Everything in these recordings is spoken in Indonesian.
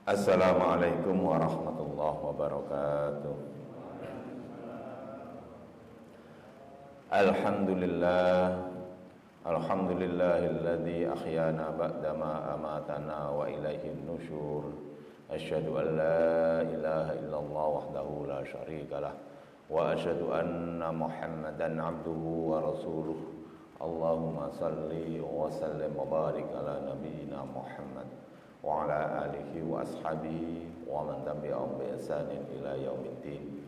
Assalamualaikum warahmatullahi wabarakatuh. Alhamdulillah, alhamdulillahilladzi ahyana ba'dama amatana wa ilaihin nusyur. Asyhadu an la ilaha illallah wahdahu la syarikalah wa asyhadu anna Muhammadan abduhu wa rasuluh. Allahumma salli wa sallim wa barik ala nabiyyina Muhammad wa ala alihi wa ashabihi wa man tabi'ahum bi ihsanin ila yaumiddin.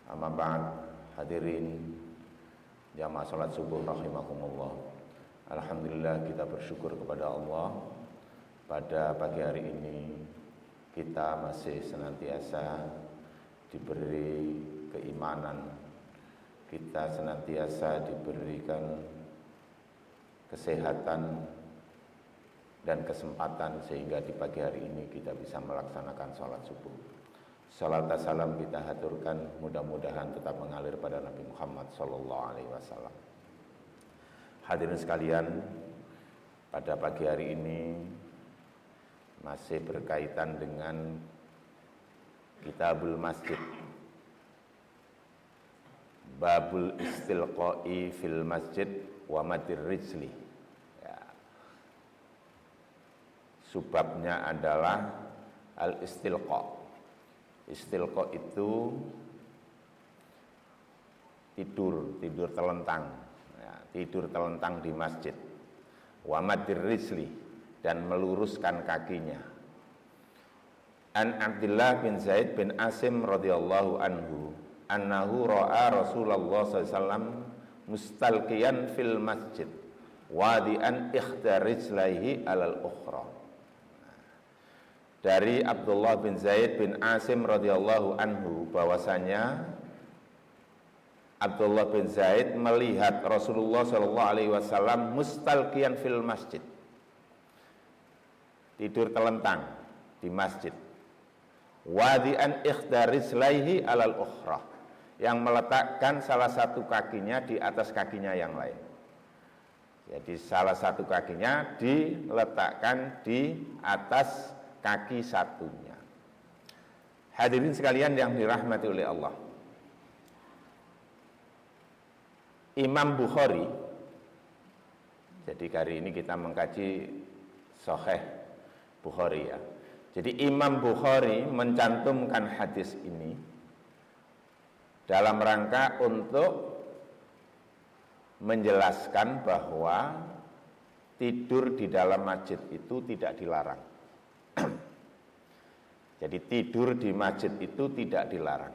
Amma ba'd, hadirin jamaah salat subuh rahimakumullah. Alhamdulillah, kita bersyukur kepada Allah pada pagi hari ini kita masih senantiasa diberi keimanan, kita senantiasa diberikan kesehatan dan kesempatan sehingga di pagi hari ini kita bisa melaksanakan sholat subuh. Salat dan salam kita haturkan, mudah-mudahan tetap mengalir pada Nabi Muhammad SAW. Hadirin sekalian, pada pagi hari ini masih berkaitan dengan Kitabul Masjid, Babul Istilqa'i fil Masjid wa Madir Rijli. Subabnya adalah al-istilqa. Istilqa itu tidur telentang, tidur telentang di masjid. Wa madir rijli, dan meluruskan kakinya. An Abdullah bin Zaid bin Asim radhiyallahu anhu, annahu ra'a Rasulullah SAW mustalqiyan fil masjid wadi'an ikhda rijlaihi alal ukhra. Dari Abdullah bin Zaid bin Asim radhiyallahu anhu, bahwasanya Abdullah bin Zaid melihat Rasulullah sallallahu alaihi wasallam mustalqiyan fil masjid, tidur telentang di masjid, wadi'an ikhda rijlaihi alal ukhra, yang meletakkan salah satu kakinya di atas kakinya yang lain. Jadi salah satu kakinya diletakkan di atas kaki satunya. Hadirin sekalian yang dirahmati oleh Allah, Imam Bukhari, jadi hari ini kita mengkaji Sahih Bukhari ya. Jadi Imam Bukhari mencantumkan hadis ini dalam rangka untuk menjelaskan bahwa tidur di dalam masjid itu tidak dilarang. Jadi tidur di masjid itu tidak dilarang.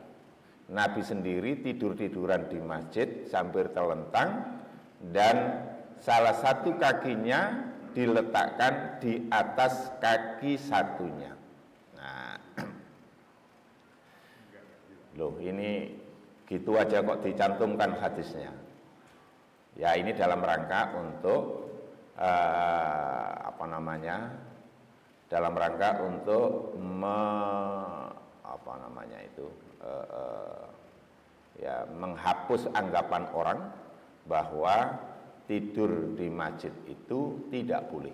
Nabi sendiri tidur-tiduran di masjid sambil telentang, dan salah satu kakinya diletakkan di atas kaki satunya. Nah, loh, ini gitu aja kok dicantumkan hadisnya. Ya, ini dalam rangka untuk dalam rangka untuk menghapus anggapan orang bahwa tidur di masjid itu tidak boleh.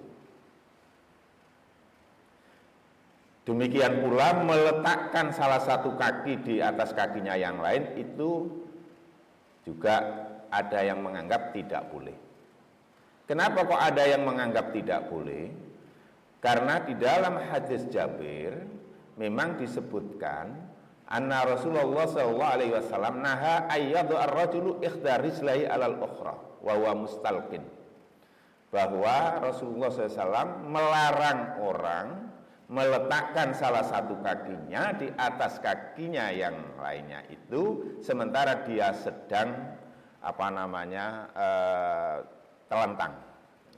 Demikian pula meletakkan salah satu kaki di atas kakinya yang lain itu juga ada yang menganggap tidak boleh. Kenapa kok ada yang menganggap tidak boleh? Karena di dalam hadis Jabir memang disebutkan anna Rasulullah sallallahu alaihi wasallam naha ayyadu ar-rajulu ikhda rijlaihi alal ukhra wa huwa mustalqin, bahwa Rasulullah SAW melarang orang meletakkan salah satu kakinya di atas kakinya yang lainnya itu sementara dia sedang telentang.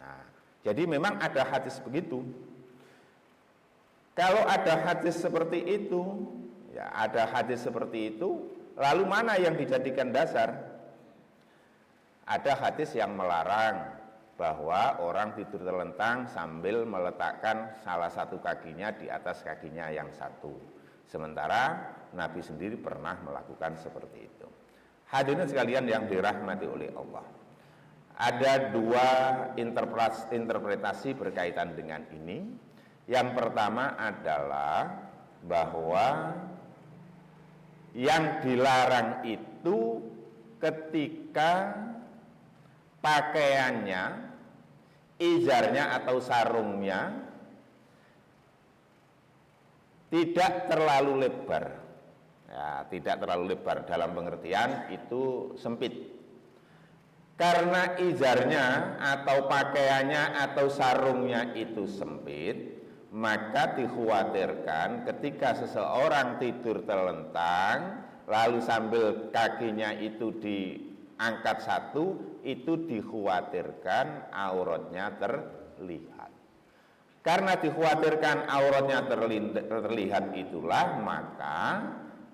Nah, jadi memang ada hadis begitu. Kalau ada hadis seperti itu, ya ada hadis seperti itu, lalu mana yang dijadikan dasar? Ada hadis yang melarang bahwa orang tidur telentang sambil meletakkan salah satu kakinya di atas kakinya yang satu. Sementara Nabi sendiri pernah melakukan seperti itu. Hadirin sekalian yang dirahmati oleh Allah, ada dua interpretasi berkaitan dengan ini. Yang pertama adalah bahwa yang dilarang itu ketika pakaiannya, izarnya atau sarungnya tidak terlalu lebar. Ya, tidak terlalu lebar dalam pengertian itu sempit. Karena izarnya atau pakaiannya atau sarungnya itu sempit, maka dikhawatirkan ketika seseorang tidur telentang lalu sambil kakinya itu diangkat satu, itu dikhawatirkan auratnya terlihat. Karena dikhawatirkan auratnya terlihat itulah maka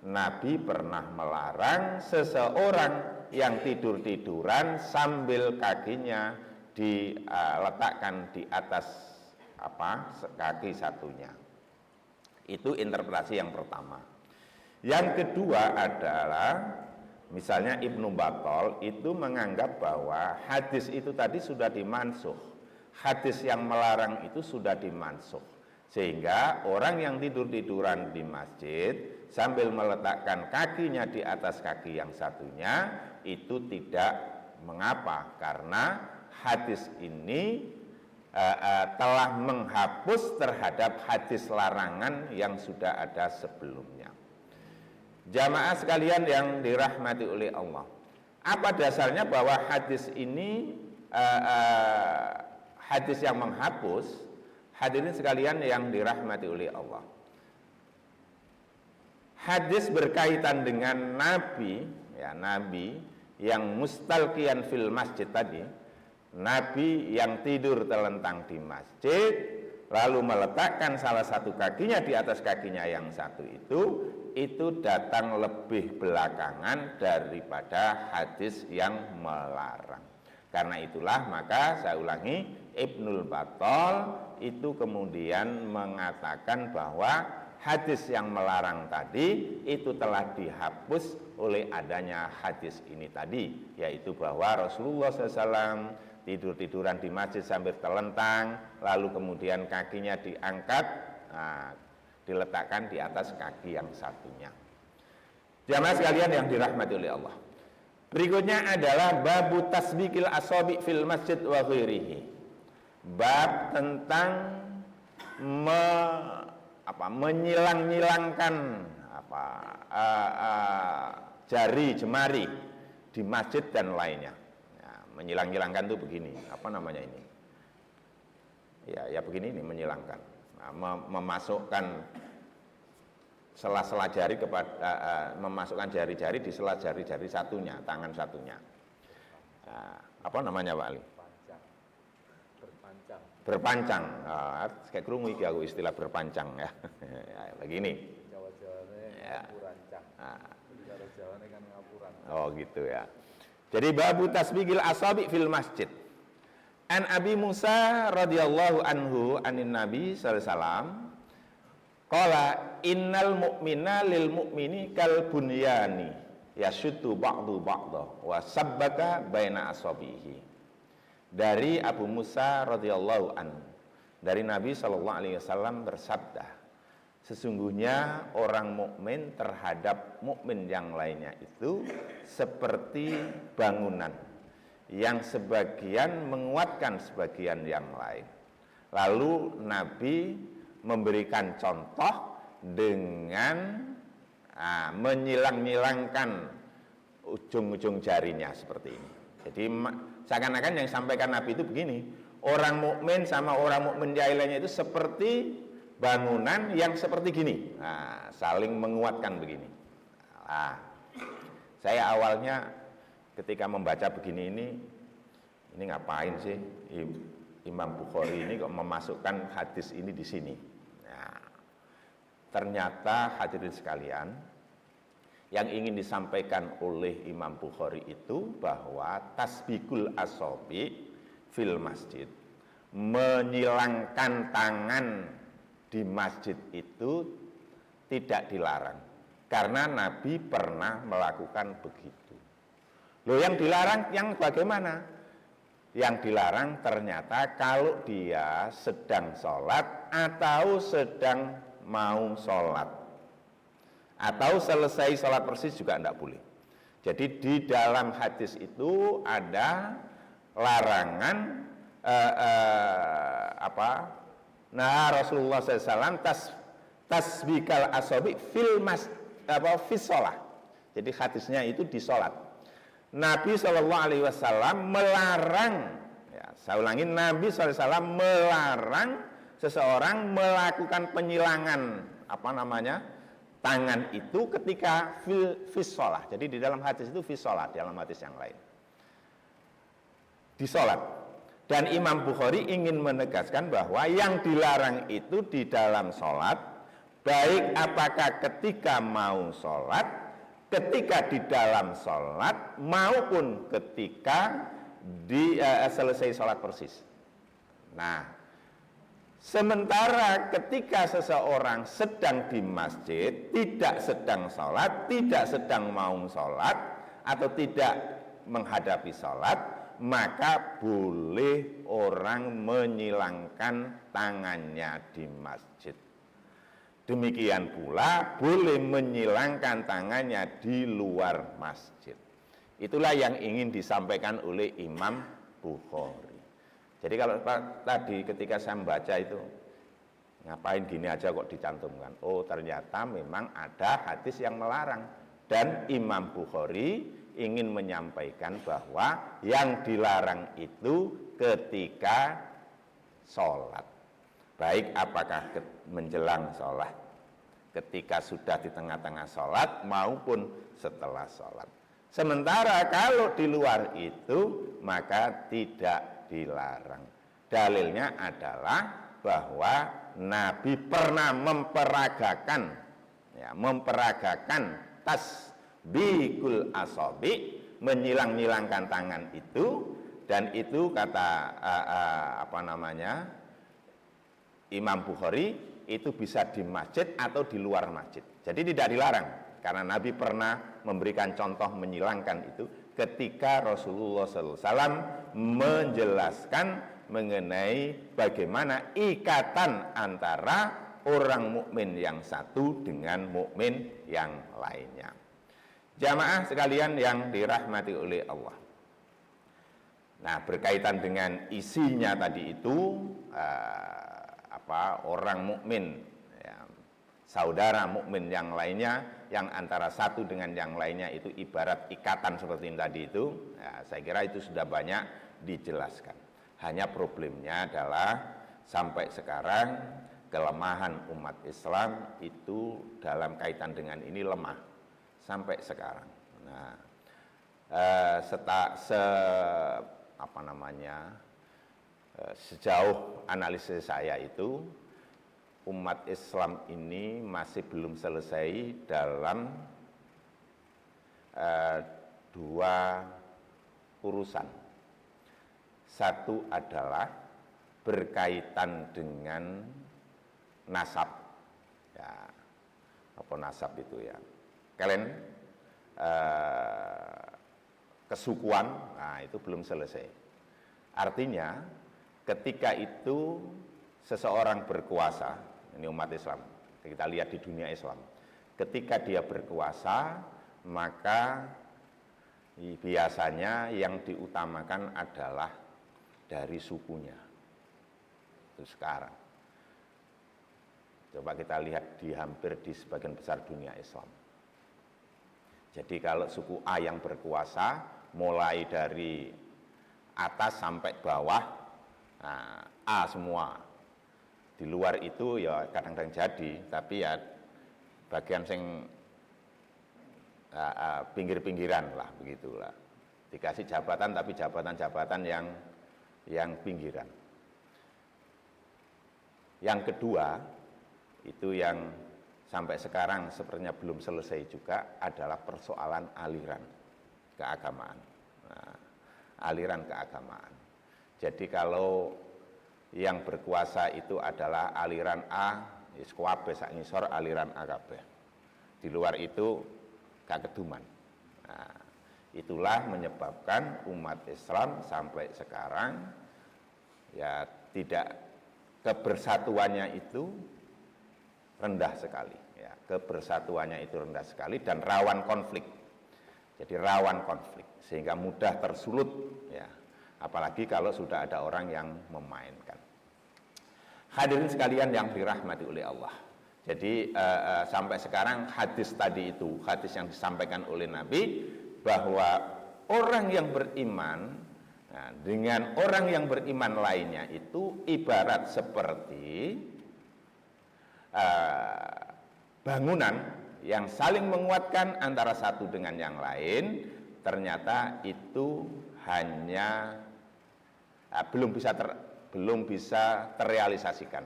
Nabi pernah melarang seseorang yang tidur-tiduran sambil kakinya diletakkan di atas kaki satunya. Itu interpretasi yang pertama. Yang kedua adalah misalnya Ibnu Battal itu menganggap bahwa hadis itu tadi sudah dimansuh. Hadis yang melarang itu sudah dimansuh. Sehingga orang yang tidur-tiduran di masjid sambil meletakkan kakinya di atas kaki yang satunya itu tidak mengapa, karena hadis ini telah menghapus terhadap hadis larangan yang sudah ada sebelumnya. Jamaah sekalian yang dirahmati oleh Allah, apa dasarnya bahwa hadis ini hadis yang menghapus? Hadirin sekalian yang dirahmati oleh Allah, hadis berkaitan dengan Nabi, ya Nabi yang mustalqiyan fil masjid tadi, Nabi yang tidur telentang di masjid lalu meletakkan salah satu kakinya di atas kakinya yang satu itu datang lebih belakangan daripada hadis yang melarang. Karena itulah maka saya ulangi, Ibnul Battal itu kemudian mengatakan bahwa hadis yang melarang tadi itu telah dihapus oleh adanya hadis ini tadi, yaitu bahwa Rasulullah SAW tidur-tiduran di masjid sambil telentang, lalu kemudian kakinya diangkat, diletakkan di atas kaki yang satunya. Jamaah sekalian yang dirahmati oleh Allah, berikutnya adalah babu tasbikil asabi fil masjid wa ghairihi. Bab tentang menyilang-nyilangkan jari jemari di masjid dan lainnya. Ya, menyilang-nyilangkan itu begini, apa namanya ini? Ya begini ini menyilangkan, memasukkan sela-sela jari kepada memasukkan jari-jari di sela jari-jari satunya, tangan satunya. Apa namanya Pak Ali? Berpancang. Kayak krungu iki aku istilah berpancang ya. Begini. Ya. Oh gitu ya. Jadi babu tasbihil asabi fil masjid. An Abi Musa radhiyallahu anhu anin Nabi sallallahu alaihi wasallam qala innal mu'mina lil mu'mini kal bunyani yashuddu ba'du ba'da wa sabbaka baina asabihi. Dari Abu Musa radhiyallahu anhu, dari Nabi sallallahu alaihi wasallam bersabda, sesungguhnya orang mukmin terhadap mukmin yang lainnya itu seperti bangunan yang sebagian menguatkan sebagian yang lain. Lalu Nabi memberikan contoh dengan menyilang-nyilangkan ujung-ujung jarinya seperti ini. Jadi seakan-akan yang disampaikan Nabi itu begini, orang mukmin sama orang mukmin yang lainnya itu seperti bangunan yang seperti gini, saling menguatkan begini. Saya awalnya ketika membaca begini ini ngapain sih Imam Bukhari ini kok memasukkan hadis ini di sini? Ternyata hadirin sekalian, yang ingin disampaikan oleh Imam Bukhari itu bahwa tasbikul asabi fil masjid, menyilangkan tangan di masjid itu tidak dilarang, karena Nabi pernah melakukan begitu. Loh, yang dilarang yang bagaimana? Yang dilarang ternyata kalau dia sedang sholat atau sedang mau sholat, atau selesai sholat persis juga tidak boleh. Jadi di dalam hadis itu ada larangan nah Rasulullah SAW tasbikal asobi fis sholat. Jadi hadisnya itu di sholat. Nabi SAW melarang, ya, saya ulangi, Nabi SAW melarang seseorang melakukan penyilangan tangan itu ketika fis sholat. Jadi di dalam hadis itu fis sholat, dalam hadis yang lain di sholat. Dan Imam Bukhari ingin menegaskan bahwa yang dilarang itu di dalam sholat, baik apakah ketika mau sholat, ketika di dalam sholat, maupun ketika selesai sholat persis. Nah, sementara ketika seseorang sedang di masjid, tidak sedang sholat, tidak sedang mau sholat, atau tidak menghadapi sholat, maka boleh orang menyilangkan tangannya di masjid. Demikian pula boleh menyilangkan tangannya di luar masjid. Itulah yang ingin disampaikan oleh Imam Bukhari. Jadi kalau tadi ketika saya membaca itu, ngapain gini aja kok dicantumkan? Oh, ternyata memang ada hadis yang melarang. Dan Imam Bukhari ingin menyampaikan bahwa yang dilarang itu ketika sholat. Baik apakah menjelang sholat, ketika sudah di tengah-tengah sholat, maupun setelah sholat. Sementara kalau di luar itu, maka tidak dilarang. Dalilnya adalah bahwa Nabi pernah memperagakan tasbihul asabi, menyilang-nyilangkan tangan itu, dan itu kata Imam Bukhari, itu bisa di masjid atau di luar masjid. Jadi tidak dilarang, karena Nabi pernah memberikan contoh menyilangkan itu ketika Rasulullah SAW menjelaskan mengenai bagaimana ikatan antara orang mukmin yang satu dengan mukmin yang lainnya. Jamaah sekalian yang dirahmati oleh Allah. Nah, berkaitan dengan isinya tadi itu, orang mukmin, ya, saudara mukmin yang lainnya, yang antara satu dengan yang lainnya itu ibarat ikatan seperti ini tadi itu, ya, saya kira itu sudah banyak dijelaskan. Hanya problemnya adalah sampai sekarang kelemahan umat Islam itu dalam kaitan dengan ini lemah sampai sekarang. Nah, sejauh analisis saya itu, umat Islam ini masih belum selesai dalam dua urusan. Satu adalah berkaitan dengan nasab. Ya, apa nasab itu ya? Kalian kesukuan, nah itu belum selesai. Artinya ketika itu seseorang berkuasa, ini umat Islam, kita lihat di dunia Islam, ketika dia berkuasa, maka biasanya yang diutamakan adalah dari sukunya. Itu sekarang. Coba kita lihat hampir di sebagian besar dunia Islam. Jadi kalau suku A yang berkuasa, mulai dari atas sampai bawah, nah, A semua. Di luar itu ya kadang-kadang jadi, tapi ya bagian sing pinggir-pinggiran lah, begitulah. Dikasih jabatan, tapi jabatan-jabatan yang pinggiran. Yang kedua, itu yang sampai sekarang sepertinya belum selesai juga, adalah persoalan aliran keagamaan. Nah, aliran keagamaan. Jadi kalau yang berkuasa itu adalah aliran A, iskuabe sak ngisor aliran A kabeh. Di luar itu gak keduman. Nah, Itulah menyebabkan umat Islam sampai sekarang ya tidak, kebersatuannya itu rendah sekali ya, kebersatuannya itu rendah sekali dan rawan konflik. Jadi rawan konflik sehingga mudah tersulut ya, apalagi kalau sudah ada orang yang memainkan. Hadirin sekalian yang dirahmati oleh Allah. Jadi sampai sekarang hadis tadi itu, hadis yang disampaikan oleh Nabi bahwa orang yang beriman dengan orang yang beriman lainnya itu ibarat seperti bangunan yang saling menguatkan antara satu dengan yang lain. Ternyata itu hanya belum bisa terrealisasikan.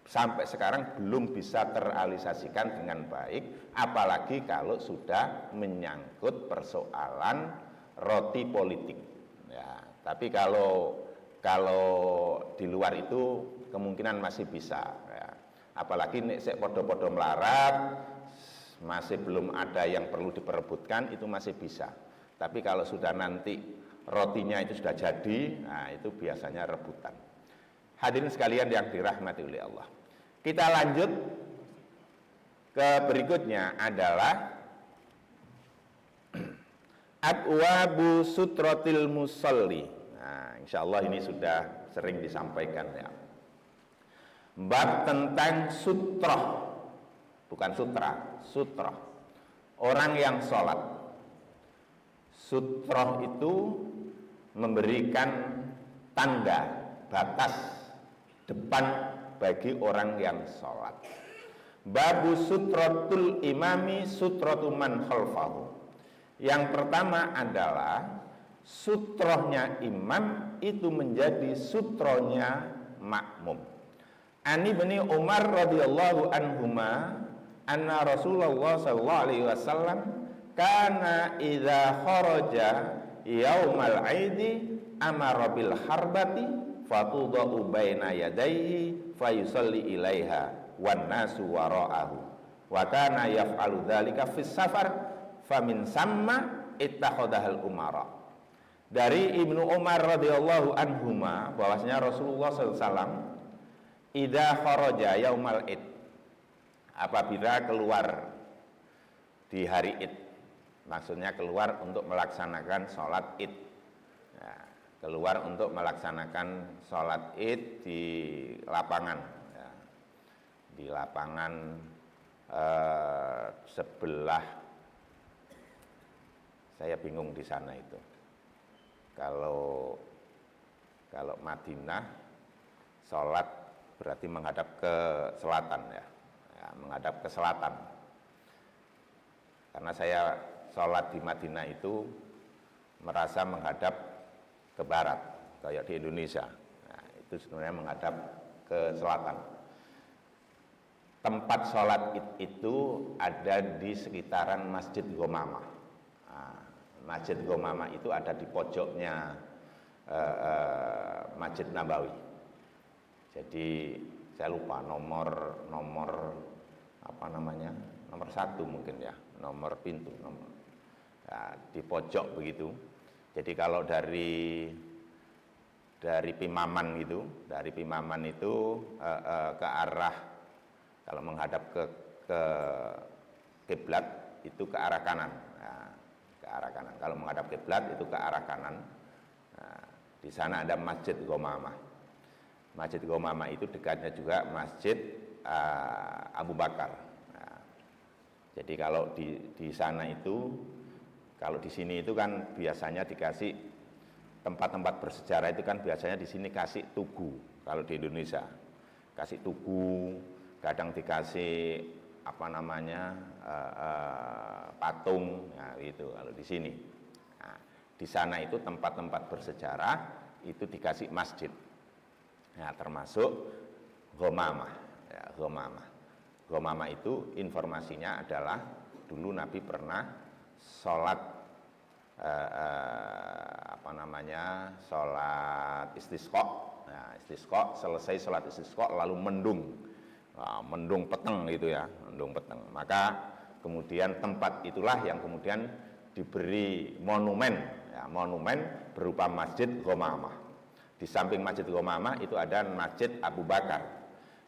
Sampai sekarang belum bisa terrealisasikan dengan baik, apalagi kalau sudah menyangkut persoalan roti politik. Ya, tapi kalau di luar itu kemungkinan masih bisa. Ya. Apalagi nek sek podo-podo melarat, masih belum ada yang perlu diperebutkan, itu masih bisa. Tapi kalau sudah nanti rotinya itu sudah jadi, nah itu biasanya rebutan. Hadirin sekalian yang dirahmati oleh Allah. Kita lanjut ke berikutnya adalah abwabu sutratil musalli. Nah, insyaallah ini sudah sering disampaikan ya. Bab tentang sutroh, bukan sutra, sutroh. Orang yang sholat. Sutroh itu memberikan tanda, batas depan bagi orang yang sholat. Babu sutratul imami sutratu man khalfahu. Yang pertama adalah sutrohnya imam itu menjadi sutrohnya makmum. Ani bin Umar radhiyallahu anhuma anna Rasulullah sallallahu alaihi wasallam kana idza kharaja yaumal aidi amara bil harbati fatudau baina yadayhi fayusalli ilaiha wan nasu wara'ahu wa kana yaf'alu dzalika fis safar famin samma ittakhadhal umara. Dari Ibnu Umar radhiyallahu anhuma bahwasanya Rasulullah sallallahu alaihi wasallam idza kharaja yaumal id, apabila keluar di hari id, maksudnya keluar untuk melaksanakan sholat id. Nah, keluar untuk melaksanakan sholat id di lapangan ya. Di lapangan sebelah, saya bingung di sana itu. Kalau Madinah sholat berarti menghadap ke selatan ya, menghadap ke selatan. Karena saya sholat di Madinah itu merasa menghadap ke barat, kayak di Indonesia. Nah, itu sebenarnya menghadap ke selatan. Tempat sholat itu ada di sekitaran Masjid Ghamamah. Nah, Masjid Ghamamah itu ada di pojoknya Masjid Nabawi. Jadi saya lupa nomor apa namanya, nomor 1 mungkin ya, nomor pintu, ya, di pojok begitu. Jadi kalau dari Pimaman gitu, dari Pimaman itu ke arah, kalau menghadap ke kiblat itu ke arah kanan, nah, ke arah kanan. Kalau menghadap kiblat itu ke arah kanan. Nah, di sana ada Masjid Ghamamah. Masjid Ghamamah itu dekatnya juga Masjid Abu Bakar. Nah, jadi kalau di sana itu, kalau di sini itu kan biasanya dikasih tempat-tempat bersejarah itu kan biasanya di sini kasih tugu. Kalau di Indonesia kasih tugu, kadang dikasih apa namanya patung, ya gitu. Kalau di sini, nah, di sana itu tempat-tempat bersejarah itu dikasih masjid. Nah, termasuk Ghamamah. Ya, Ghamamah itu informasinya adalah dulu Nabi pernah sholat apa namanya, sholat istisqa. Nah, istisqa, selesai sholat istisqa lalu mendung peteng gitu ya, mendung peteng. Maka kemudian tempat itulah yang kemudian diberi monumen, ya, monumen berupa Masjid Ghamamah. Di samping Masjid Ghamamah itu ada Masjid Abu Bakar.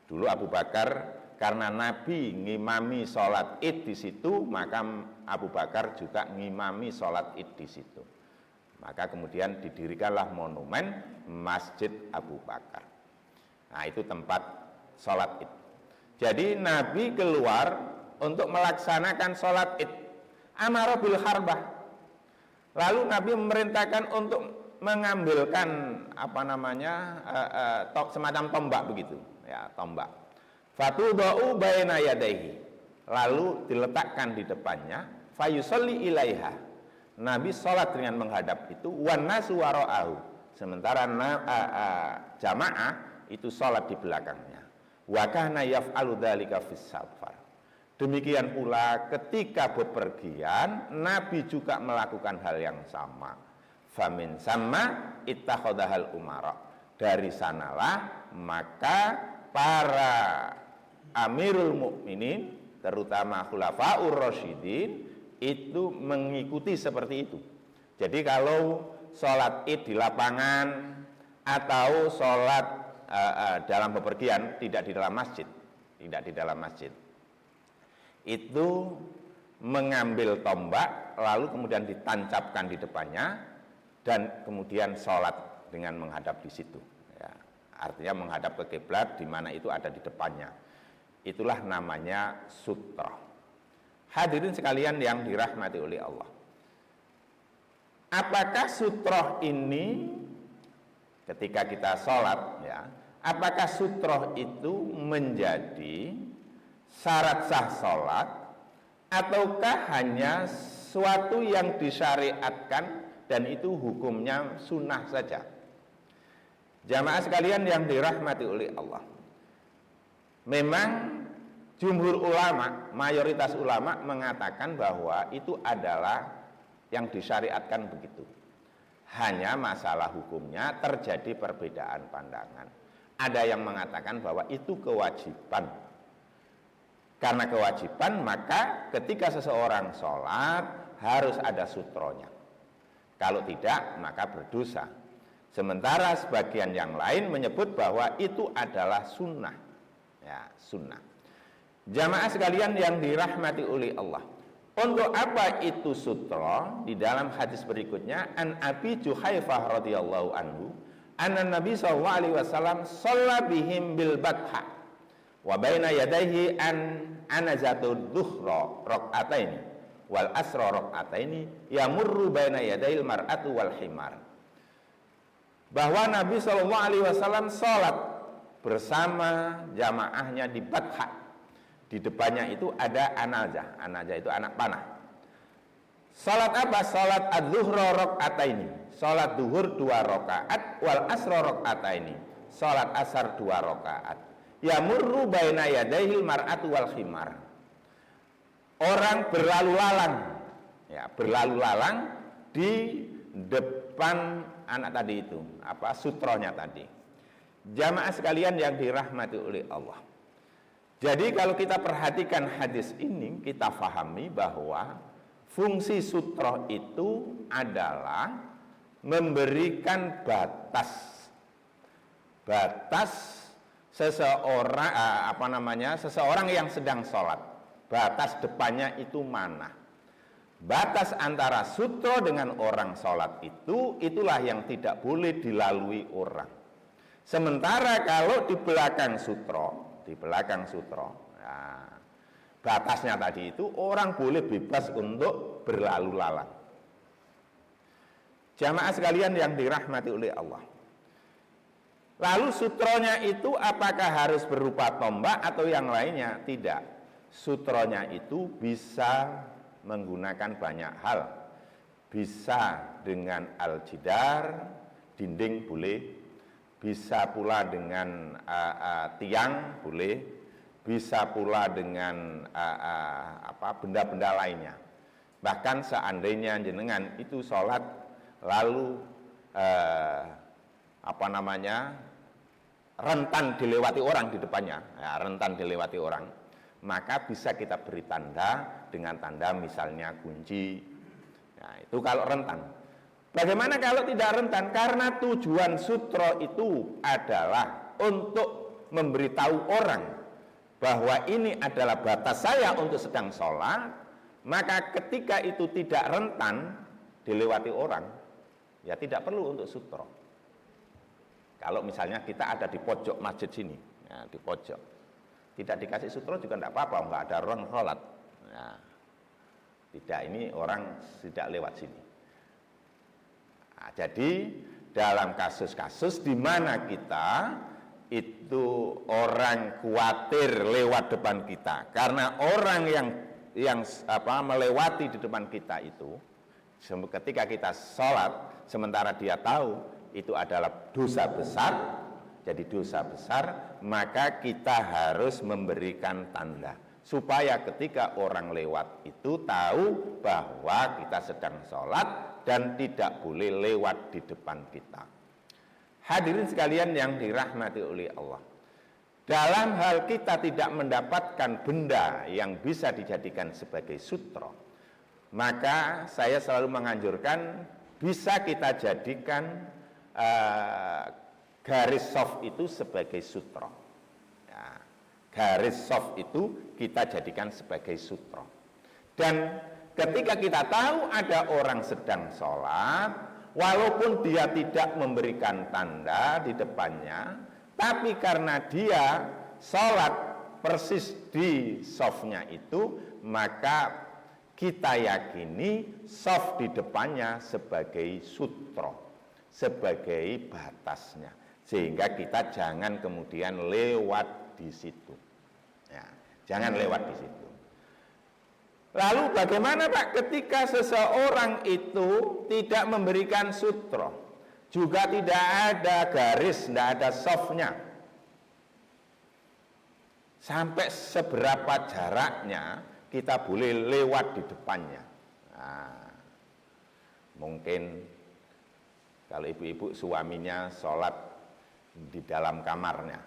Dulu Abu Bakar karena Nabi ngimami sholat Id di situ, maka Abu Bakar juga ngimami sholat Id di situ. Maka kemudian didirikanlah monumen Masjid Abu Bakar. Nah, itu tempat sholat Id. Jadi Nabi keluar untuk melaksanakan sholat Id. Amara bil harbah. Lalu Nabi memerintahkan untuk mengambilkan semacam tombak begitu, ya, tombak. Fatudau baina yadayhi. Lalu diletakkan di depannya, fayusalli ilaiha. Nabi sholat dengan menghadap itu, wan nasu wara'ahu. Sementara jamaah itu sholat di belakangnya. Wa kana yaf'alu dzalika fis safar. Demikian pula ketika bepergian, Nabi juga melakukan hal yang sama. Famin sama ittakhadhal umara. Dari sanalah maka para Amirul Mukminin, terutama Khulafaur Rasyidin, itu mengikuti seperti itu. Jadi kalau sholat Id di lapangan atau sholat dalam bepergian, tidak di dalam masjid, itu mengambil tombak lalu kemudian ditancapkan di depannya dan kemudian sholat dengan menghadap di situ. Ya, artinya menghadap ke kiblat di mana itu ada di depannya. Itulah namanya sutra. Hadirin sekalian yang dirahmati oleh Allah. Apakah sutra ini ketika kita sholat, ya, apakah sutra itu menjadi syarat sah sholat ataukah hanya suatu yang disyariatkan dan itu hukumnya sunnah saja? Jamaah sekalian yang dirahmati oleh Allah, memang jumhur ulama, mayoritas ulama mengatakan bahwa itu adalah yang disyariatkan begitu. Hanya masalah hukumnya terjadi perbedaan pandangan. Ada yang mengatakan bahwa itu kewajiban. Karena kewajiban, maka ketika seseorang sholat harus ada sutronya. Kalau tidak, maka berdosa. Sementara sebagian yang lain menyebut bahwa itu adalah sunnah. Ya, sunnah. Jamaah sekalian yang dirahmati oleh Allah. Untuk apa itu sutra? Di dalam hadis berikutnya, an Abi Juhaifah radhiyallahu anhu, anna Nabi sallallahu alaihi wasallam shalla bihim bil batha wa baina yadayhi anazatu dhuhra raq'ataini wal asra raq'ataini yamurru baina yadayil mar'atu wal himar. Bahwa Nabi sallallahu alaihi wasallam salat bersama jamaahnya di Batha. Di depannya itu ada anazah. Anazah itu anak panah. Salat apa? Salat adzuhra raq'ataini. Salat duhur 2 rakaat wal asra raq'ataini. Salat asar 2 rakaat. Yamurru baina yadaihil mar'atu wal khimar. Orang berlalu lalang, ya, berlalu lalang di depan anak tadi itu, sutronya tadi. Jamaah sekalian yang dirahmati oleh Allah. Jadi kalau kita perhatikan hadis ini, kita fahami bahwa fungsi sutroh itu adalah memberikan batas seseorang yang sedang sholat. Batas depannya itu mana? Batas antara sutro dengan orang sholat itu, itulah yang tidak boleh dilalui orang. Sementara kalau di belakang sutro, nah, batasnya tadi itu orang boleh bebas untuk berlalu lalang. Jamaah sekalian yang dirahmati oleh Allah. Lalu sutronya itu apakah harus berupa tombak atau yang lainnya? Tidak. Sutronya itu bisa menggunakan banyak hal. Bisa dengan al-jidar, dinding boleh. Bisa pula dengan tiang boleh, bisa pula dengan benda-benda lainnya. Bahkan seandainya jenengan itu sholat lalu rentan dilewati orang di depannya, ya, rentan dilewati orang, maka bisa kita beri tanda dengan tanda misalnya kunci, Nah, itu kalau rentan. Bagaimana kalau tidak rentan? Karena tujuan sutro itu adalah untuk memberitahu orang bahwa ini adalah batas saya untuk sedang sholat, maka ketika itu tidak rentan dilewati orang, ya tidak perlu untuk sutro. Kalau misalnya kita ada di pojok masjid sini, ya, di pojok, tidak dikasih sutro juga tidak apa-apa, nggak ada orang sholat. Nah, tidak, ini orang tidak lewat sini. Nah, jadi dalam kasus-kasus di mana kita itu orang khawatir lewat depan kita, karena orang yang melewati di depan kita itu, ketika kita sholat, sementara dia tahu itu adalah dosa besar, jadi dosa besar, maka kita harus memberikan tanda supaya ketika orang lewat itu tahu bahwa kita sedang sholat dan tidak boleh lewat di depan kita. Hadirin sekalian yang dirahmati oleh Allah, dalam hal kita tidak mendapatkan benda yang bisa dijadikan sebagai sutro, maka saya selalu menganjurkan bisa kita jadikan garis soft itu sebagai sutro. Ya, garis soft itu kita jadikan sebagai sutro. Dan ketika kita tahu ada orang sedang sholat, walaupun dia tidak memberikan tanda di depannya, tapi karena dia sholat persis di softnya itu, maka kita yakini soft di depannya sebagai sutro, sebagai batasnya, sehingga kita jangan kemudian lewat di situ. Ya, jangan lewat di situ. Lalu bagaimana Pak ketika seseorang itu tidak memberikan sutro, juga tidak ada garis, tidak ada softnya, sampai seberapa jaraknya kita boleh lewat di depannya? Nah, mungkin kalau ibu-ibu suaminya sholat di dalam kamarnya,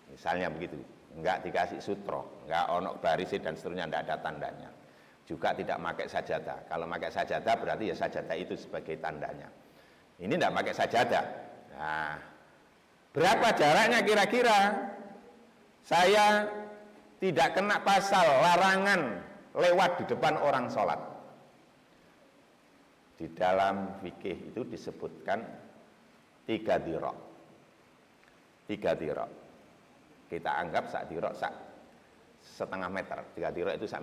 misalnya begitu, enggak dikasih sutro, enggak onok barisnya dan seterusnya, enggak ada tandanya, juga tidak pakai sajadah. Kalau pakai sajadah berarti ya sajadah itu sebagai tandanya. Ini enggak pakai sajadah. Nah, berapa jaraknya kira-kira saya tidak kena pasal larangan lewat di depan orang sholat? Di dalam fikih itu disebutkan 3 dirok. 3 dirok. Kita anggap sak dirok setengah meter. 3 dirok itu sak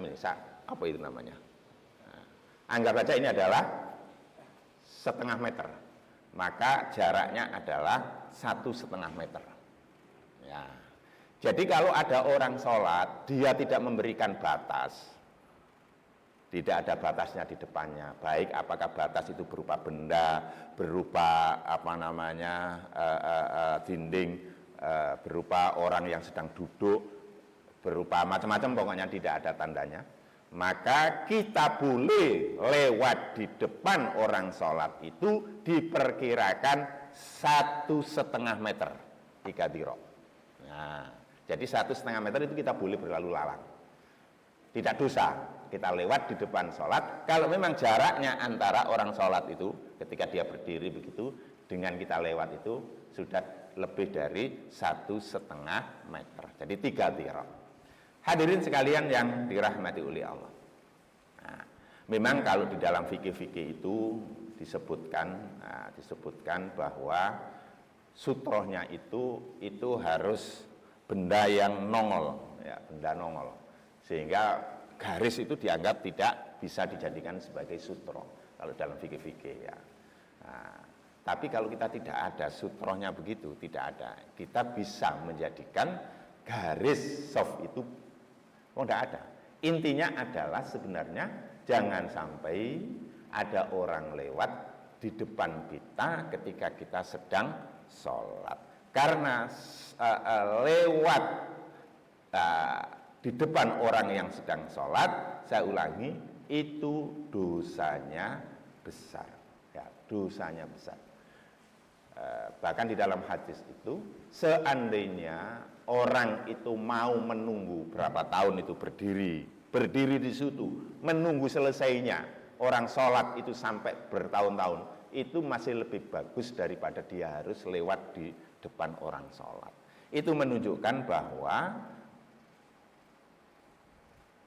apa itu namanya? Nah, anggap saja ini adalah setengah meter. Maka jaraknya adalah 1,5 meter. Ya. Jadi kalau ada orang sholat, dia tidak memberikan batas, tidak ada batasnya di depannya, baik apakah batas itu berupa benda, berupa dinding, berupa orang yang sedang duduk, berupa macam-macam, pokoknya tidak ada tandanya, maka kita boleh lewat di depan orang sholat itu diperkirakan 1,5 meter, 3 dirok. Nah, jadi 1,5 meter itu kita boleh berlalu lalang, tidak dosa kita lewat di depan sholat, kalau memang jaraknya antara orang sholat itu ketika dia berdiri begitu dengan kita lewat itu sudah lebih dari 1,5 meter, jadi 3 dirok. Hadirin sekalian yang dirahmati oleh Allah. Nah, memang kalau di dalam fikih-fikih itu disebutkan bahwa sutrohnya itu harus benda yang nongol, ya, benda nongol, sehingga garis itu dianggap tidak bisa dijadikan sebagai sutro kalau dalam fikih-fikih, ya. Nah, tapi kalau kita tidak ada sutrohnya begitu, tidak ada, kita bisa menjadikan garis soft itu tidak ada. Intinya adalah sebenarnya jangan sampai ada orang lewat di depan kita ketika kita sedang sholat, karena lewat di depan orang yang sedang sholat, saya ulangi, itu dosanya besar, ya, dosanya besar. Bahkan di dalam hadis itu, seandainya orang itu mau menunggu berapa tahun itu berdiri di situ, menunggu selesainya orang sholat itu sampai bertahun-tahun, itu masih lebih bagus daripada dia harus lewat di depan orang sholat. Itu menunjukkan bahwa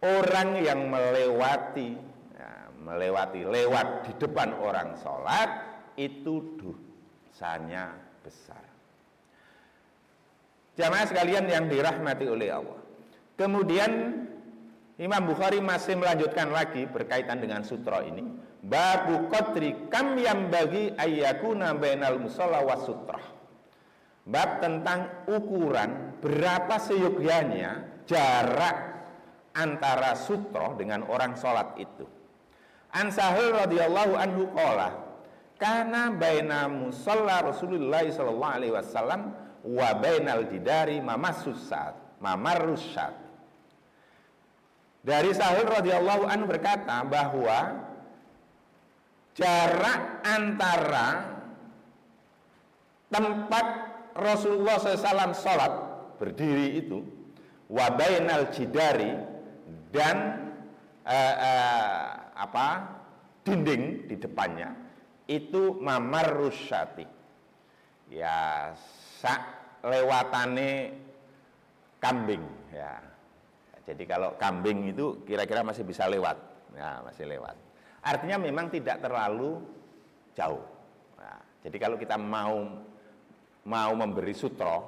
orang yang lewat di depan orang sholat itu dosanya besar. Jamaah sekalian yang dirahmati oleh Allah. Kemudian Imam Bukhari masih melanjutkan lagi berkaitan dengan sutra ini. Babu qadri kam yang bagi ayyakuna bainal musalla was sutrah. Bab tentang ukuran berapa seyogyanya jarak antara sutra dengan orang sholat itu. An Sahal radhiyallahu anhu qala kana baina musalla Rasulullah sallallahu alaihi wasallam wa bainal jidari mamarrusyat. Dari Sahal radhiyallahu anhu berkata bahwa jarak antara tempat Rasulullah SAW sholat berdiri itu wa bainal jidari dan dinding di depannya itu mamarrusyati, ya sak lewatane kambing ya. Jadi kalau kambing itu kira-kira masih bisa lewat, ya masih lewat. Artinya memang tidak terlalu jauh. Nah, jadi kalau kita mau memberi sutra,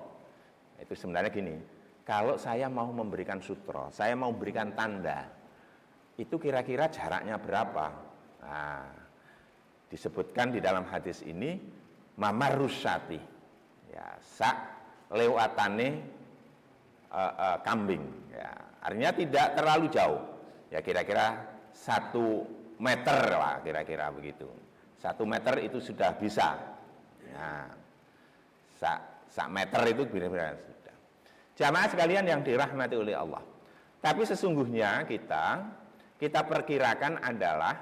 itu sebenarnya gini. Kalau saya mau memberikan sutra, saya mau berikan tanda, itu kira-kira jaraknya berapa? Nah, disebutkan di dalam hadis ini mamarrusyati, ya sak lewatane kambing. Ya, artinya tidak terlalu jauh. Ya kira-kira 1 meter lah, kira-kira begitu. 1 meter itu sudah bisa. Ya, sak meter itu kira-kira sudah. Jamaah sekalian yang dirahmati oleh Allah. Tapi sesungguhnya kita perkirakan adalah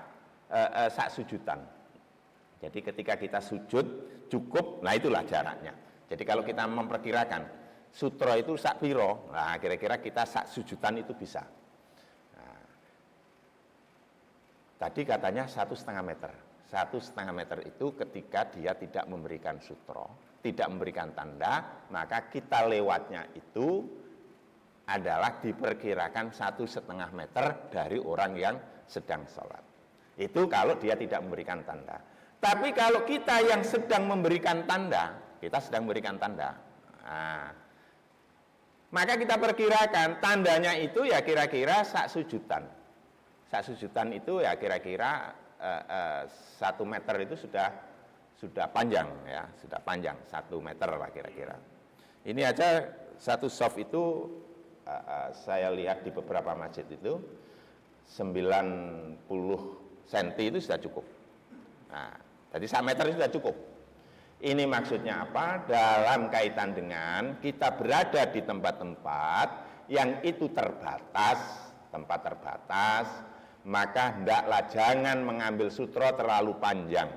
sak sujudan. Jadi ketika kita sujud cukup, nah itulah jaraknya. Jadi kalau kita memperkirakan sutra itu sak piro, nah kira-kira kita sak sujudan itu bisa. Nah, tadi katanya 1,5 meter. 1,5 meter itu ketika dia tidak memberikan sutra, tidak memberikan tanda, maka kita lewatnya itu adalah diperkirakan 1,5 meter dari orang yang sedang sholat. Itu kalau dia tidak memberikan tanda. Tapi kalau kita yang sedang memberikan tanda, kita sedang memberikan tanda, nah, maka kita perkirakan tandanya itu ya kira-kira sak sujudan. Sak sujudan itu ya kira-kira 1 meter itu sudah panjang ya, sudah panjang 1 meter lah kira-kira. Ini aja satu soft itu saya lihat di beberapa masjid itu 90 cm itu sudah cukup. Nah, jadi 1 meter itu sudah cukup. Ini maksudnya apa? Dalam kaitan dengan kita berada di tempat-tempat yang itu terbatas, tempat terbatas, maka hendaklah jangan mengambil sutra terlalu panjang.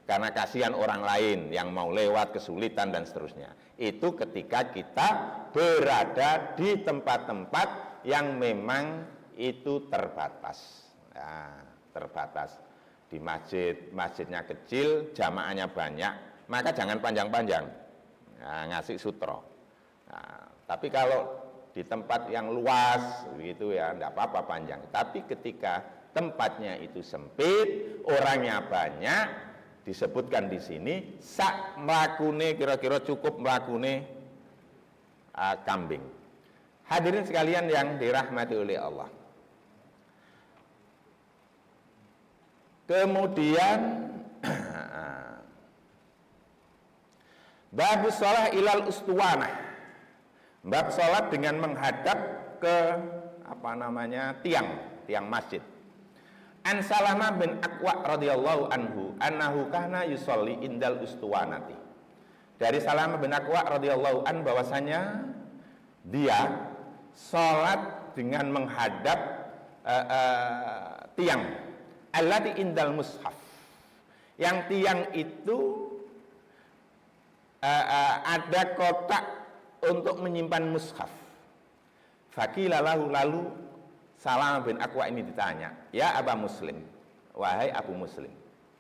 Karena kasihan orang lain yang mau lewat kesulitan dan seterusnya. Itu ketika kita berada di tempat-tempat yang memang itu terbatas. Nah, terbatas. Di masjidnya kecil, jamaahnya banyak, maka jangan panjang-panjang ngasih sutra. Nah, tapi kalau di tempat yang luas begitu ya enggak apa-apa panjang. Tapi ketika tempatnya itu sempit, orangnya banyak, disebutkan di sini sak mlakune kira-kira cukup mlakune kambing. Hadirin sekalian yang dirahmati oleh Allah. Kemudian bab shalah ilal ustuwanah. Bab salat dengan menghadap ke tiang masjid. An Salamah bin Aqwa radhiyallahu anhu annahu kana yusolli indal ustuwanati. Dari Salamah bin Aqwa radhiyallahu an bahwasanya dia salat dengan menghadap tiang allati indal mushaf. Yang tiang itu ada kotak untuk menyimpan mushaf. Faqila lahu, lalu Salamah bin Aqwa ini ditanya, ya Aba Muslim, wahai Abu Muslim.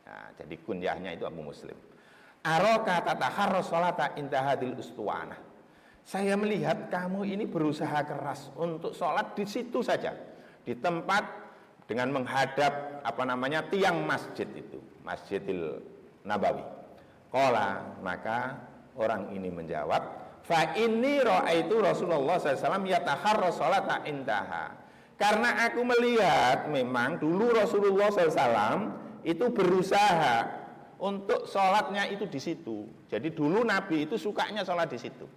Nah, jadi kunyahnya itu Abu Muslim. Araka tatahharras sholata inda hadil ustuwanah. Saya melihat kamu ini berusaha keras untuk sholat di situ saja, di tempat dengan menghadap tiang masjid itu, Masjidil Nabawi. Qala, maka orang ini menjawab, fa inni ra'aitu Rasulullah SAW yataharras sholata indaha. Karena aku melihat memang dulu Rasulullah SAW itu berusaha untuk sholatnya itu di situ. Jadi dulu Nabi itu sukanya sholat di situ.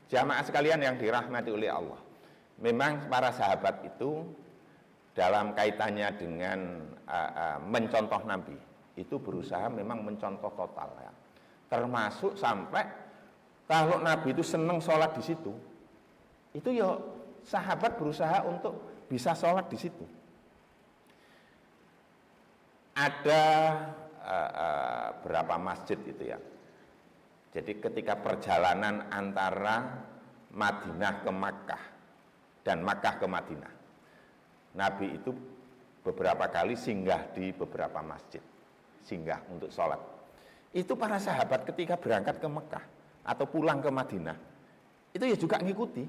Jamaah sekalian yang dirahmati oleh Allah, memang para sahabat itu dalam kaitannya dengan mencontoh Nabi itu berusaha memang mencontoh total ya. Termasuk sampai kalau Nabi itu senang sholat di situ, itu ya sahabat berusaha untuk bisa sholat di situ. Ada berapa masjid itu ya. Jadi ketika perjalanan antara Madinah ke Makkah dan Makkah ke Madinah, Nabi itu beberapa kali singgah di beberapa masjid, singgah untuk sholat. Itu para sahabat ketika berangkat ke Makkah atau pulang ke Madinah, itu ya juga ngikuti.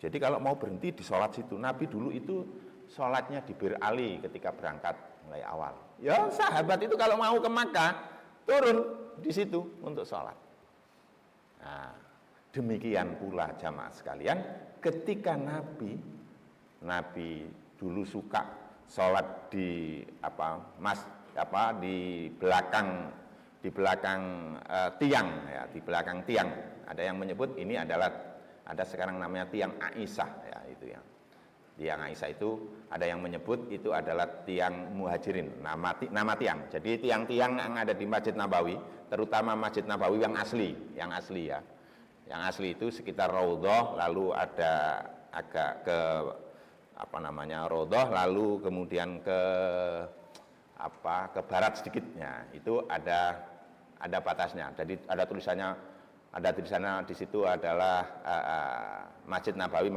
Jadi kalau mau berhenti di sholat situ, Nabi dulu itu sholatnya di Bir Ali ketika berangkat mulai awal. Ya sahabat itu kalau mau ke Makkah, turun di situ untuk sholat. Nah, demikian pula jamaah sekalian, ketika Nabi dulu suka sholat di belakang tiang ya, di belakang tiang. Ada yang menyebut ini adalah ada sekarang namanya tiang Aisyah ya, itu ya. Tiang Aisyah itu ada yang menyebut itu adalah tiang Muhajirin, nama tiang. Jadi tiang-tiang yang ada di Masjid Nabawi, terutama Masjid Nabawi yang asli ya. Yang asli itu sekitar Raudhah, lalu ada agak ke Raudhah, lalu kemudian ke barat sedikitnya. Itu ada batasnya. Jadi ada tulisannya di situ adalah Masjid Nabawi.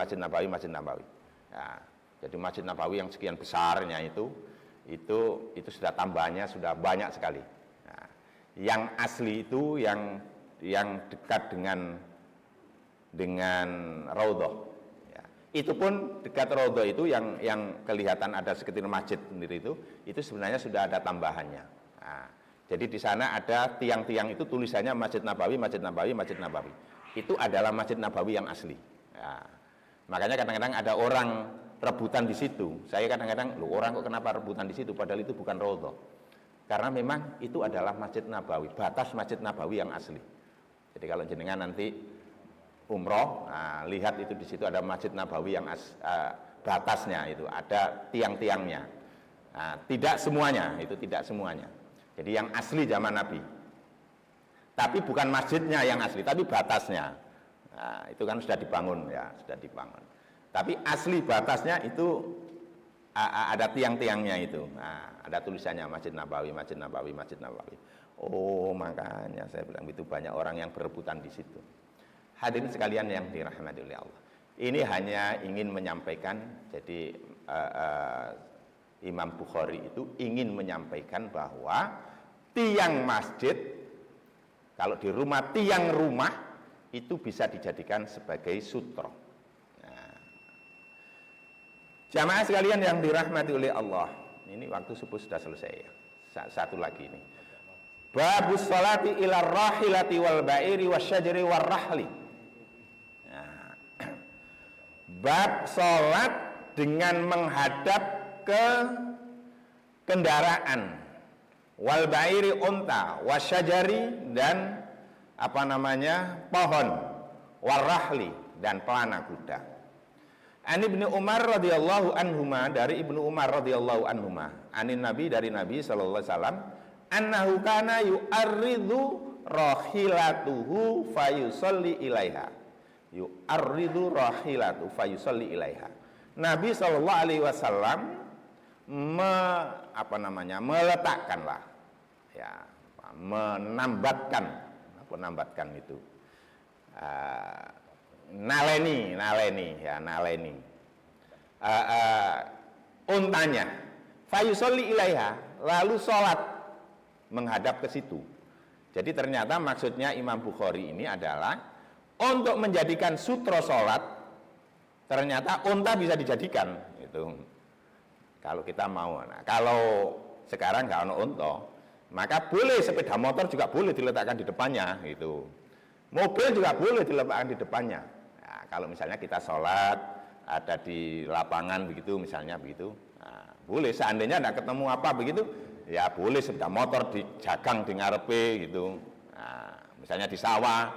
Ya, jadi Masjid Nabawi yang sekian besarnya itu sudah tambahannya sudah banyak sekali. Nah, yang asli itu yang dekat dengan Raudhah. Ya, itu pun dekat Raudhah itu yang kelihatan ada sekitar masjid sendiri itu sebenarnya sudah ada tambahannya. Nah, jadi di sana ada tiang-tiang itu tulisannya Masjid Nabawi. Itu adalah Masjid Nabawi yang asli. Ya. Makanya kadang-kadang ada orang rebutan di situ. Saya kadang-kadang, orang kok kenapa rebutan di situ? Padahal itu bukan Raudhah. Karena memang itu adalah Masjid Nabawi, batas Masjid Nabawi yang asli. Jadi kalau jenengan nanti umroh, lihat itu di situ ada Masjid Nabawi yang batasnya itu ada tiang-tiangnya. Nah, tidak semuanya. Jadi yang asli zaman Nabi. Tapi bukan masjidnya yang asli, tapi batasnya. Nah, itu kan sudah dibangun. Tapi asli batasnya itu ada tiang-tiangnya itu. Nah, ada tulisannya Masjid Nabawi. Oh, makanya saya bilang itu banyak orang yang berebutan di situ. Hadirin sekalian yang dirahmati oleh Allah. Ini hanya ingin menyampaikan, jadi Imam Bukhari itu ingin menyampaikan bahwa tiang masjid, kalau di rumah, tiang rumah itu bisa dijadikan sebagai sutro. Nah, jamaah sekalian yang dirahmati oleh Allah, ini waktu subuh sudah selesai ya. Satu lagi ini. Babus sholati ila rahilati wal ba'iri wasyajari war rahli. Nah, bab sholat dengan menghadap ke kendaraan, wal ba'iri unta, wasyajari dan pohon, warahli dan pelana kuda. An Ibnu Umar radhiyallahu anhuma, dari Ibnu Umar radhiyallahu anhuma, anin Nabi, dari Nabi sallallahu alaihi wasallam, annahu kana yu'arridu rahilatuhu fayusalli ilaiha. Nabi sallallahu alaihi wasallam meletakkanlah ya, menambatkan itu naleni untanya Fayusolli ilaiha, lalu sholat menghadap ke situ. Jadi ternyata maksudnya Imam Bukhari ini adalah untuk menjadikan sutra sholat, ternyata unta bisa dijadikan. Itu kalau kita mau. Nah, kalau sekarang nggak ada unta, maka boleh sepeda motor juga boleh diletakkan di depannya. Gitu. Mobil juga boleh diletakkan di depannya. Nah, kalau misalnya kita sholat ada di lapangan begitu, misalnya begitu, nah, boleh. Seandainya tidak ketemu apa begitu, ya boleh sepeda motor dijagang di ngarepe gitu. Nah, misalnya di sawah,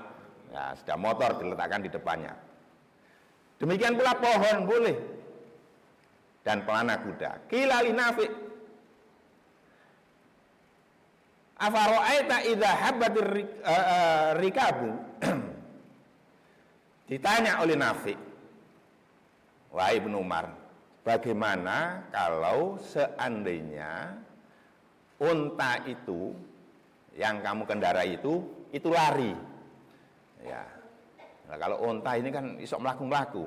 ya sepeda motor diletakkan di depannya. Demikian pula pohon boleh. Dan pelana kuda. Qila li Nafi' afara'aita idza habbatir rikabu. Ditanya oleh Nafi', wahai Ibnu Umar, bagaimana kalau seandainya unta itu yang kamu kendarai itu lari? Ya. Nah, kalau unta ini kan isok melaku-melaku.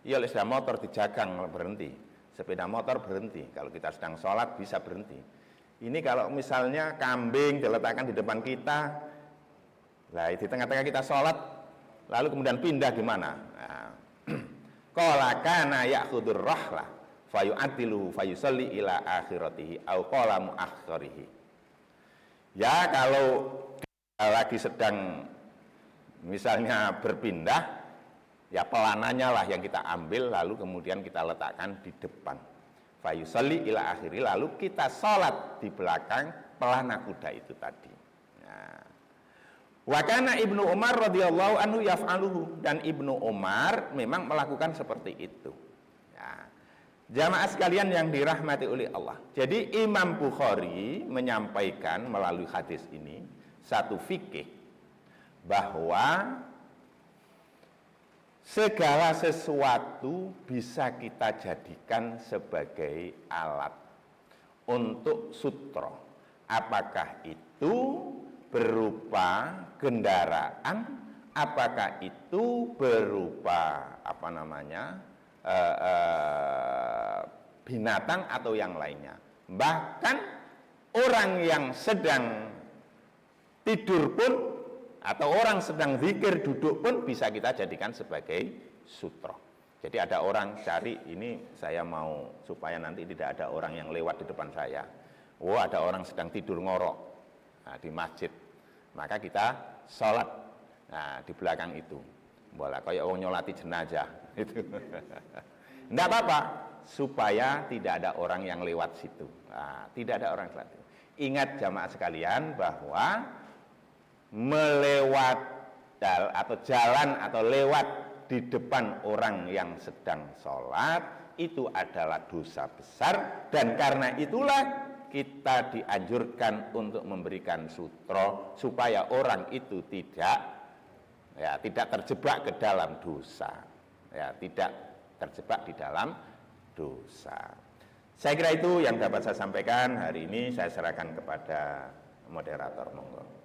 Iya, oleh sepeda motor dijagang berhenti. Sepeda motor berhenti. Kalau kita sedang sholat bisa berhenti. Ini kalau misalnya kambing diletakkan di depan kita, lah di tengah-tengah kita sholat, lalu kemudian pindah di mana? Qala kana ya'khudur rahlah fayu'atilu fayusalli ila akhiratihi au qala muakhkharihi. Ya kalau lagi sedang misalnya berpindah, ya pelananya lah yang kita ambil lalu kemudian kita letakkan di depan. Fayusalli ila akhiri, lalu kita sholat di belakang pelana kuda itu tadi. Nah, wa kana Ibnu Umar radhiyallahu anhu yaf'aluhu, dan Ibnu Umar memang melakukan seperti itu. Ya. Jamaah sekalian yang dirahmati oleh Allah. Jadi Imam Bukhari menyampaikan melalui hadis ini satu fikih bahwa segala sesuatu bisa kita jadikan sebagai alat untuk sutra. Apakah itu berupa kendaraan, apakah itu berupa binatang atau yang lainnya. Bahkan orang yang sedang tidur pun atau orang sedang zikir duduk pun bisa kita jadikan sebagai sutra. Jadi ada orang cari, ini saya mau supaya nanti tidak ada orang yang lewat di depan saya. Oh, ada orang sedang tidur ngorok, nah, di masjid. Maka kita sholat, nah, di belakang itu. Boleh kayak orang nyolati jenazah itu. Tidak apa-apa, supaya tidak ada orang yang lewat situ. Nah, tidak ada orang lewat. Ingat jamaah sekalian bahwa melewat atau jalan atau lewat di depan orang yang sedang sholat itu adalah dosa besar, dan karena itulah kita dianjurkan untuk memberikan sutra supaya orang itu tidak terjebak ke dalam dosa, ya, tidak terjebak di dalam dosa. Saya kira itu yang dapat saya sampaikan hari ini. Saya serahkan kepada moderator, monggo.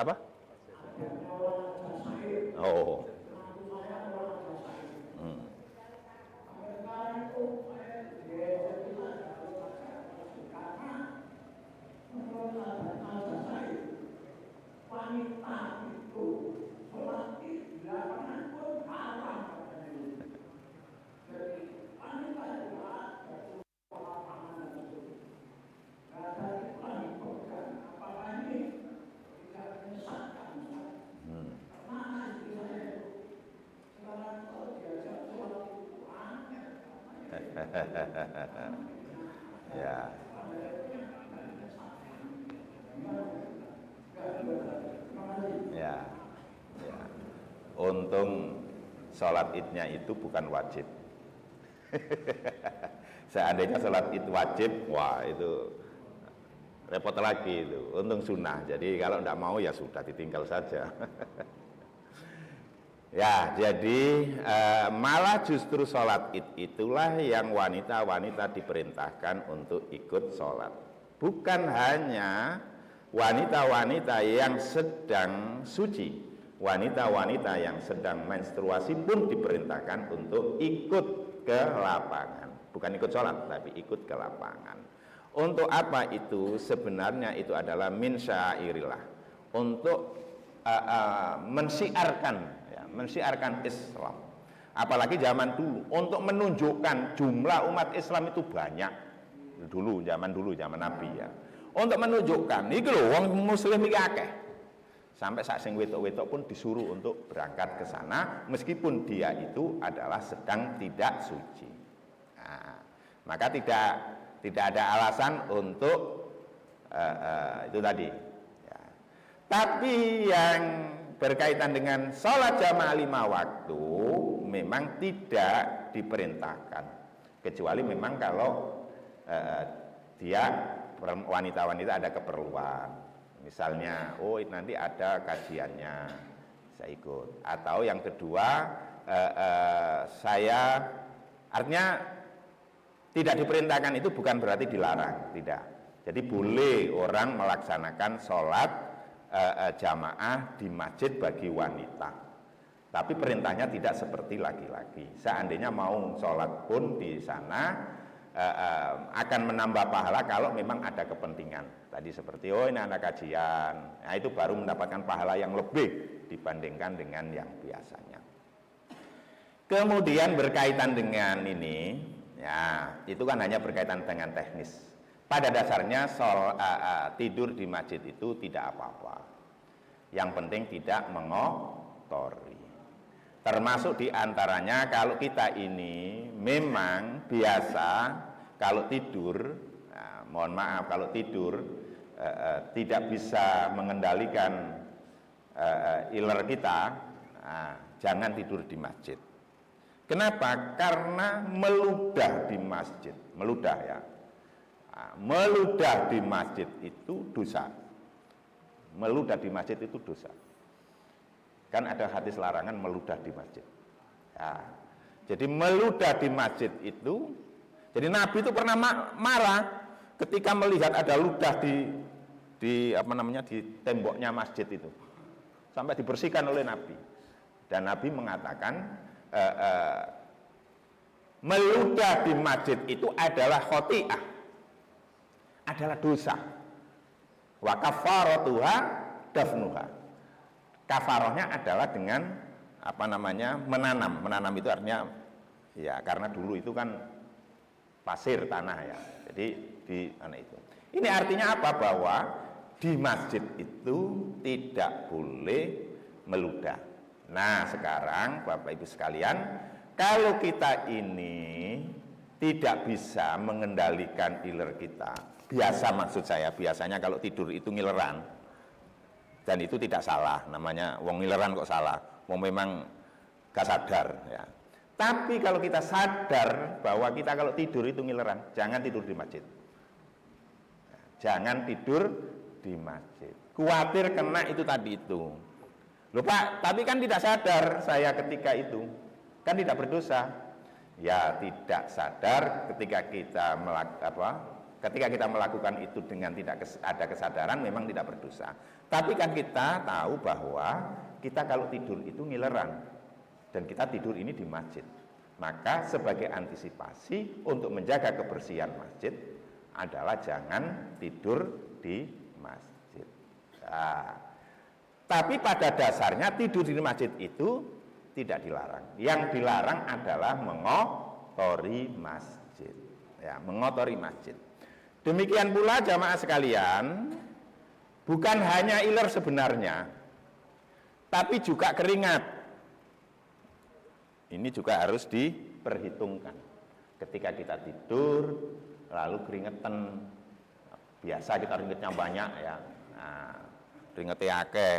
Apa? Oh. Hmm. Ya. Ya. Ya. Untung sholat idnya itu bukan wajib. Seandainya sholat id wajib, wah itu repot lagi itu. Untung sunnah. Jadi kalau tidak mau ya sudah ditinggal saja. Ya, jadi malah justru sholat id itulah yang wanita-wanita diperintahkan untuk ikut sholat. Bukan hanya wanita-wanita yang sedang suci, wanita-wanita yang sedang menstruasi pun diperintahkan untuk ikut ke lapangan. Bukan ikut sholat, tapi ikut ke lapangan. Untuk apa itu? Sebenarnya itu adalah min syairillah, untuk mensiarkan Islam. Apalagi zaman dulu, untuk menunjukkan jumlah umat Islam itu banyak. Zaman Nabi ya. Untuk menunjukkan iki lho wong muslim iki akeh. Sampai saat sing wetok-wetok pun disuruh untuk berangkat ke sana meskipun dia itu adalah sedang tidak suci. Nah, maka tidak ada alasan untuk itu tadi. Ya. Tapi yang berkaitan dengan sholat jamaah 5 waktu memang tidak diperintahkan, kecuali memang kalau dia wanita-wanita ada keperluan, misalnya nanti ada kajiannya saya ikut, atau yang kedua saya artinya tidak diperintahkan itu bukan berarti dilarang, tidak. Jadi boleh orang melaksanakan sholat jamaah di masjid bagi wanita, tapi perintahnya tidak seperti laki-laki. Seandainya mau sholat pun di sana akan menambah pahala kalau memang ada kepentingan. Tadi seperti ini ada kajian, nah itu baru mendapatkan pahala yang lebih dibandingkan dengan yang biasanya. Kemudian berkaitan dengan ini, ya itu kan hanya berkaitan dengan teknis. Pada dasarnya tidur di masjid itu tidak apa-apa. Yang penting tidak mengotori. Termasuk diantaranya kalau kita ini memang biasa kalau tidur, mohon maaf kalau tidur tidak bisa mengendalikan iler kita, jangan tidur di masjid. Kenapa? Karena meludah di masjid, meludah ya. Meludah di masjid itu dosa. Meludah di masjid itu dosa. Kan ada hadis larangan meludah di masjid. Ya. Jadi meludah di masjid itu, jadi Nabi itu pernah marah ketika melihat ada ludah di temboknya masjid itu, sampai dibersihkan oleh Nabi. Dan Nabi mengatakan meludah di masjid itu adalah khoti'ah, adalah dosa. Wa kafaratuha dafnuha. Kafarohnya adalah dengan menanam. Menanam itu artinya ya karena dulu itu kan pasir tanah ya. Jadi itu. Ini artinya apa? Bahwa di masjid itu tidak boleh meludah. Nah, sekarang Bapak Ibu sekalian, kalau kita ini tidak bisa mengendalikan iler kita, maksud saya biasanya kalau tidur itu ngileran, dan itu tidak salah, namanya wong ngileran kok salah, wong memang gak sadar ya. Tapi kalau kita sadar bahwa kita kalau tidur itu ngileran, jangan tidur di masjid. Jangan tidur di masjid. Khawatir kena itu tadi itu. Loh Pak, tapi kan tidak sadar saya ketika itu, kan tidak berdosa. Ya tidak sadar ketika kita Ketika kita melakukan itu dengan tidak ada kesadaran, memang tidak berdosa. Tapi kan kita tahu bahwa kita kalau tidur itu ngileran, dan kita tidur ini di masjid. Maka sebagai antisipasi untuk menjaga kebersihan masjid adalah jangan tidur di masjid. Nah, tapi pada dasarnya tidur di masjid itu tidak dilarang. Yang dilarang adalah mengotori masjid. Ya, mengotori masjid. Demikian pula jamaah sekalian, bukan hanya iler sebenarnya, tapi juga keringat. Ini juga harus diperhitungkan. Ketika kita tidur, lalu keringetan, biasa kita keringetnya banyak ya, nah, keringetnya akeh,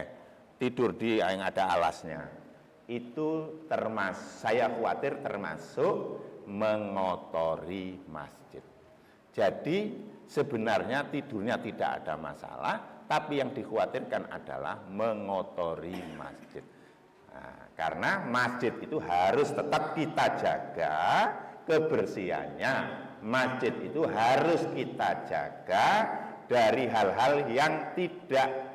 tidur di yang ada alasnya, itu saya khawatir termasuk mengotori masjid. Jadi sebenarnya tidurnya tidak ada masalah, tapi yang dikhawatirkan adalah mengotori masjid. Nah, karena masjid itu harus tetap kita jaga kebersihannya. Masjid itu harus kita jaga dari hal-hal yang tidak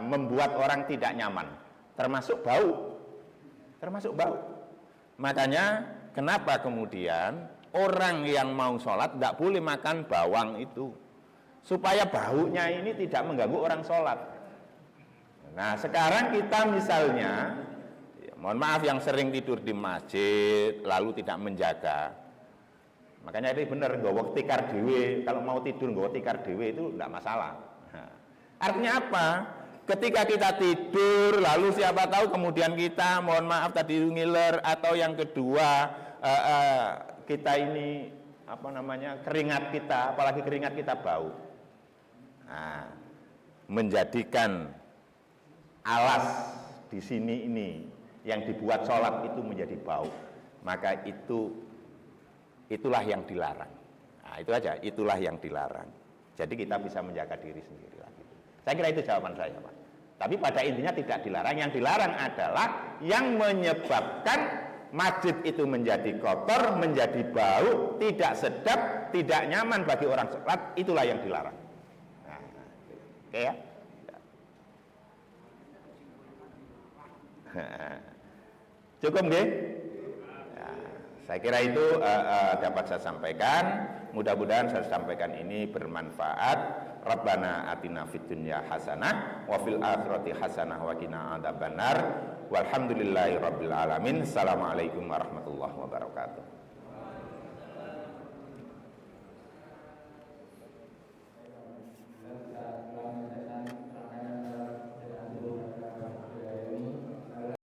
membuat orang tidak nyaman, termasuk bau. Makanya kenapa kemudian orang yang mau sholat tidak boleh makan bawang itu, supaya baunya ini tidak mengganggu orang sholat. Nah sekarang kita misalnya, ya, mohon maaf yang sering tidur di masjid lalu tidak menjaga, makanya ini benar nggawa tikar dhewe, kalau mau tidur nggawa tikar dhewe itu tidak masalah. Nah, artinya apa? Ketika kita tidur lalu siapa tahu kemudian kita mohon maaf tadi ngiler, atau yang kedua kita ini keringat kita, apalagi keringat kita bau. Nah, menjadikan alas di sini ini yang dibuat sholat itu menjadi bau, maka itulah yang dilarang. Nah, itu aja, itulah yang dilarang. Jadi kita bisa menjaga diri sendiri lagi. Saya kira itu jawaban saya, Pak. Tapi pada intinya tidak dilarang. Yang dilarang adalah yang menyebabkan masjid itu menjadi kotor, menjadi bau, tidak sedap, tidak nyaman bagi orang sholat, itulah yang dilarang. Nah, oke ya? Cukup nggih? Nah, saya kira itu dapat saya sampaikan. Mudah-mudahan saya sampaikan ini bermanfaat. Rabbana atina fid dunya hasanah wa fil akhirati hasanah wa qina adzabannar. Walhamdulillahi rabbil alamin. Assalamualaikum warahmatullahi wabarakatuh.